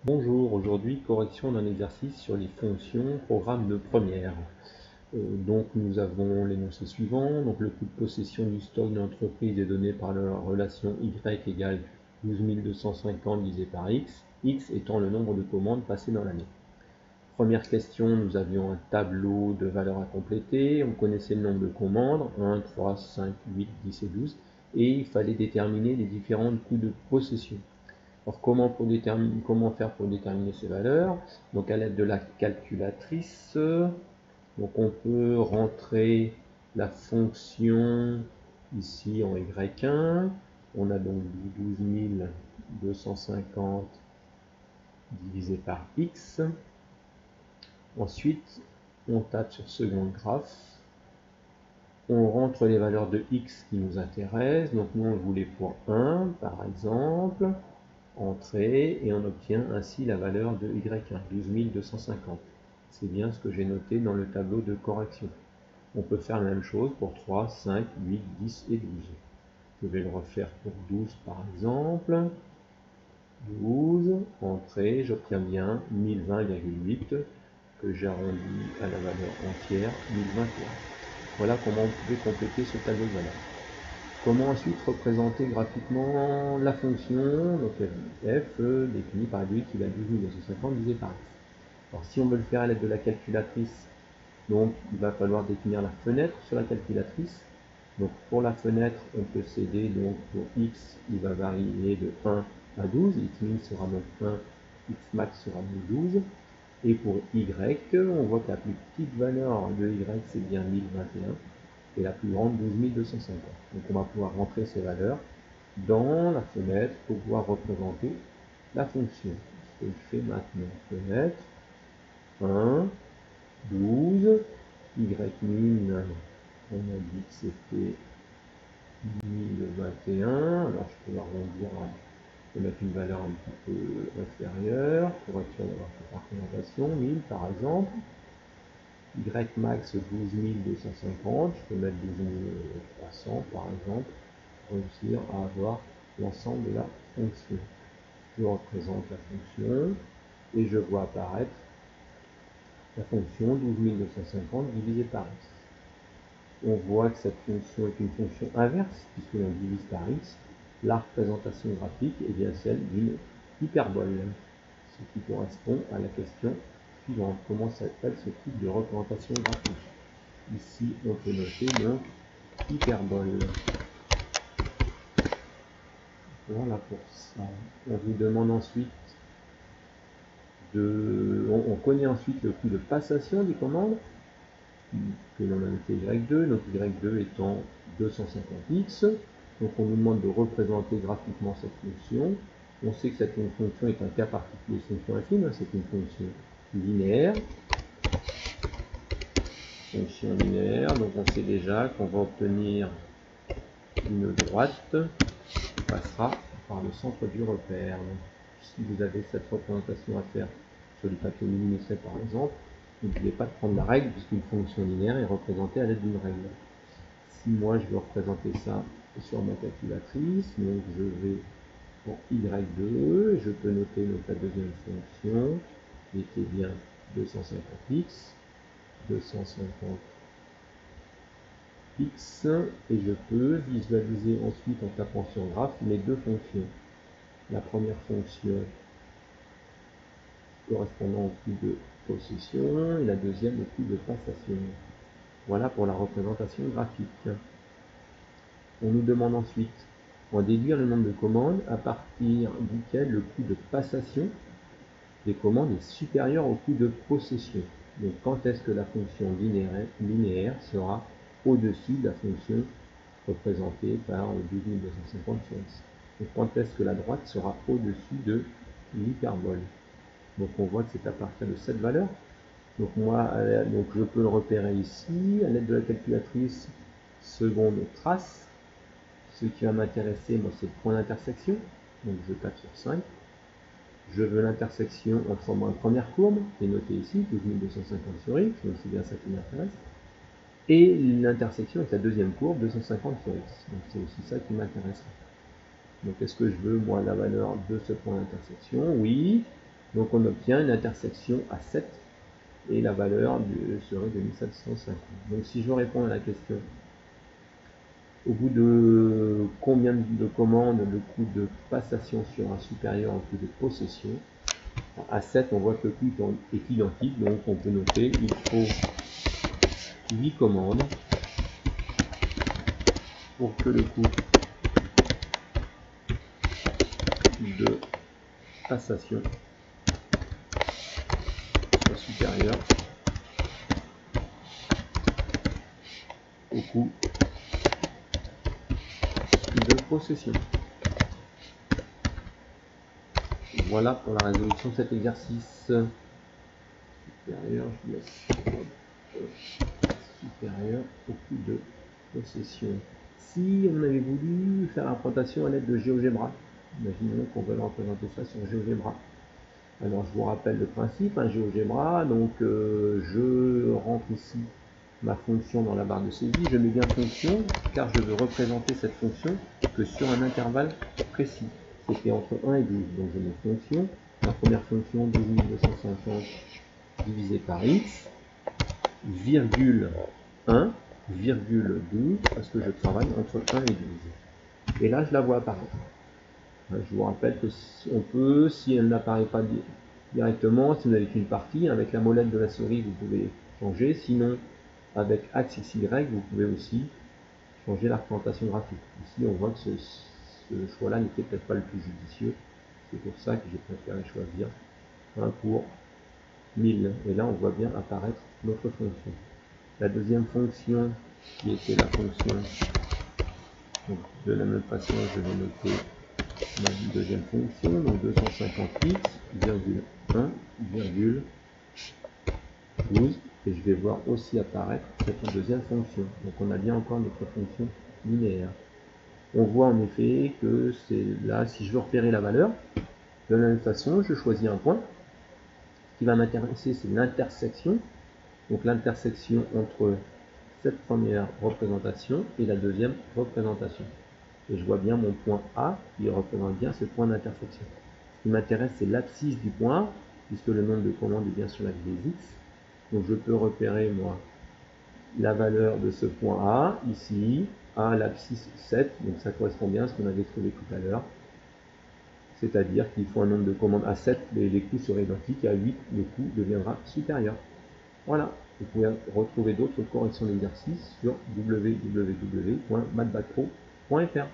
Bonjour, aujourd'hui correction d'un exercice sur les fonctions, programme de première. Donc nous avons l'énoncé suivant, donc le coût de possession du stock de l'entreprise est donné par la relation Y égale 12 250 divisé par X, X étant le nombre de commandes passées dans l'année. Première question, nous avions un tableau de valeurs à compléter, on connaissait le nombre de commandes, 1, 3, 5, 8, 10 et 12, et il fallait déterminer les différents coûts de possession. Alors comment faire pour déterminer ces valeurs? Donc à l'aide de la calculatrice, donc on peut rentrer la fonction ici en Y1. On a donc 12 250 divisé par X. Ensuite, on tape sur second graphe. On rentre les valeurs de X qui nous intéressent. Donc nous on voulait pour 1 par exemple. Entrée, et on obtient ainsi la valeur de Y1, 12 250. C'est bien ce que j'ai noté dans le tableau de correction. On peut faire la même chose pour 3, 5, 8, 10 et 12. Je vais le refaire pour 12 par exemple. 12, entrée, j'obtiens bien 1020,8 que j'arrondis à la valeur entière, 1021. Voilà comment on pouvait compléter ce tableau de valeurs. Comment ensuite représenter graphiquement la fonction, donc f définie par x égale 12 250 divisé par x. Alors si on veut le faire à l'aide de la calculatrice, donc il va falloir définir la fenêtre sur la calculatrice. Donc pour la fenêtre, on peut céder, donc pour x, il va varier de 1 à 12, x min sera donc 1, x max sera donc 12. Et pour y, on voit que la plus petite valeur de y, c'est bien 1021. Et la plus grande 12 250. Donc on va pouvoir rentrer ces valeurs dans la fenêtre pour pouvoir représenter la fonction. Ce que je fais maintenant, fenêtre 1, 12, y min, on a dit que c'était 1021, alors je peux arrondir, je peux mettre une valeur un petit peu inférieure pour être sûr d'avoir cette représentation, 1000 par exemple. Y max 12 250, je peux mettre 12 300 par exemple, pour réussir à avoir l'ensemble de la fonction. Je représente la fonction et je vois apparaître la fonction 12 250 divisé par x. On voit que cette fonction est une fonction inverse, puisque l'on divise par x. La représentation graphique est bien celle d'une hyperbole, ce qui correspond à la question suivante. Comment s'appelle ce type de représentation graphique? Ici, on peut noter donc hyperbole. Voilà pour ça. On vous demande ensuite on connaît ensuite le coût de passation des commandes, que l'on a noté Y2, donc Y2 étant 250x. Donc on nous demande de représenter graphiquement cette fonction. On sait que cette fonction est un cas particulier de fonction infime, c'est une fonction linéaire. Fonction linéaire, donc on sait déjà qu'on va obtenir une droite qui passera par le centre du repère. Donc, si vous avez cette représentation à faire sur du papier millimétré par exemple, n'oubliez pas de prendre la règle puisqu'une fonction linéaire est représentée à l'aide d'une règle. Si moi je veux représenter ça sur ma calculatrice, donc je vais pour y2, je peux noter donc la deuxième fonction qui était bien 250x, 250x, et je peux visualiser ensuite en tapant sur graphe mes deux fonctions. La première fonction correspondant au coût de possession et la deuxième au coût de passation. Voilà pour la représentation graphique. On nous demande ensuite de déduire le nombre de commandes à partir duquel le coût de passation des commandes est supérieur au coût de possession. Donc quand est-ce que la fonction linéaire sera au-dessus de la fonction représentée par 12 250 sur x. Donc quand est-ce que la droite sera au-dessus de l'hyperbole. Donc on voit que c'est à partir de cette valeur. Donc moi, donc je peux le repérer ici, à l'aide de la calculatrice seconde trace. Ce qui va m'intéresser, moi, c'est le point d'intersection. Donc je tape sur 5. Je veux l'intersection entre ma première courbe, qui est notée ici, 12 250 sur x, donc c'est bien ça qui m'intéresse. Et l'intersection avec la deuxième courbe, 250 sur x. Donc c'est aussi ça qui m'intéresse. Donc est-ce que je veux, moi, la valeur de ce point d'intersection? Oui. Donc on obtient une intersection à 7 et la valeur serait de 1750. Donc si je réponds à la question, au bout de combien de commandes le coût de passation sera supérieur au coût de possession, à 7 on voit que le coût est identique, donc on peut noter il faut 8 commandes pour que le coût de passation soit supérieur au coût de possession. Voilà pour la résolution de cet exercice. Supérieur, je laisse supérieur au coût de possession. Si on avait voulu faire la représentation à l'aide de GeoGebra, imaginons qu'on veut représenter ça sur GeoGebra. Alors je vous rappelle le principe, un GeoGebra, donc je rentre ici ma fonction dans la barre de saisie, je mets bien fonction car je veux représenter cette fonction que sur un intervalle précis. C'était entre 1 et 12, donc je mets fonction, la première fonction 12250 divisé par x, virgule 1, virgule 12, parce que je travaille entre 1 et 12. Et là je la vois apparaître. Je vous rappelle que on peut, si elle n'apparaît pas directement, si vous n'avez qu'une partie, avec la molette de la souris vous pouvez changer, sinon avec axe XY vous pouvez aussi changer la représentation graphique. Ici on voit que ce choix-là n'était peut-être pas le plus judicieux, c'est pour ça que j'ai préféré choisir 1 pour 1000. Et là on voit bien apparaître notre fonction. La deuxième fonction qui était la fonction, donc de la même façon je vais noter ma deuxième fonction, donc 250x, virgule 1, virgule 12, et je vais voir aussi apparaître cette deuxième fonction. Donc on a bien encore notre fonction linéaire. On voit en effet que c'est là, si je veux repérer la valeur, de la même façon, je choisis un point. Ce qui va m'intéresser, c'est l'intersection. Donc l'intersection entre cette première représentation et la deuxième représentation. Et je vois bien mon point A qui représente bien ce point d'intersection. Ce qui m'intéresse, c'est l'abscisse du point A, puisque le nombre de commandes est bien sur l'axe des X. Donc je peux repérer, moi, la valeur de ce point A, ici, à l'abscisse 7. Donc ça correspond bien à ce qu'on avait trouvé tout à l'heure. C'est-à-dire qu'il faut un nombre de commandes à 7, les coûts seraient identiques, et à 8, le coût deviendra supérieur. Voilà. Vous pouvez retrouver d'autres corrections d'exercices sur www.mathbacpro.fr.